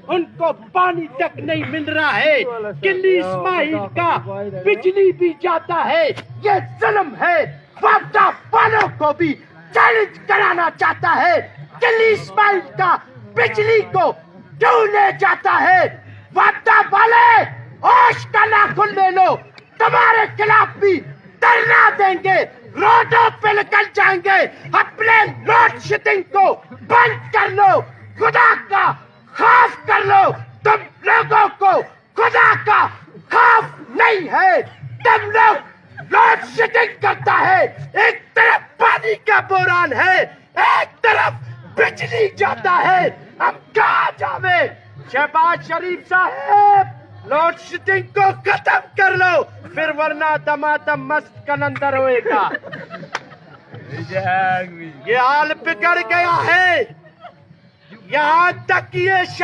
ان کو پانی تک نہیں مل رہا ہے. قلی اسماعیل کا بجلی بھی جاتا ہے. یہ ظلم ہے. وعدہ والوں کو بھی چیلنج کرانا چاہتا ہے. قلی اسماعیل کا بجلی کو کیوں لے جاتا ہے؟ وعدہ والے ہوش کا ناخن لے لو. تمہارے خلاف بھی دھرنا دیں گے, روڈوں پہ نکل جائیں گے. اپنے لوڈ شیڈنگ کو بند کر لو. خدا کا خوف کر لو. تم لوگوں کو خدا کا خوف نہیں ہے. تم لوگ لوڈ شیڈنگ کرتا ہے. ایک طرف پانی کا بحران ہے, ایک طرف بجلی جاتا ہے. اب کہاں جاوے؟ شہباز شریف صاحب, لوڈ شیڈنگ کو ختم کر لو, پھر ورنہ دمادم مست کلندر ہوئے گا. یہ حال بگڑ گیا ہے. یہاں تک یہ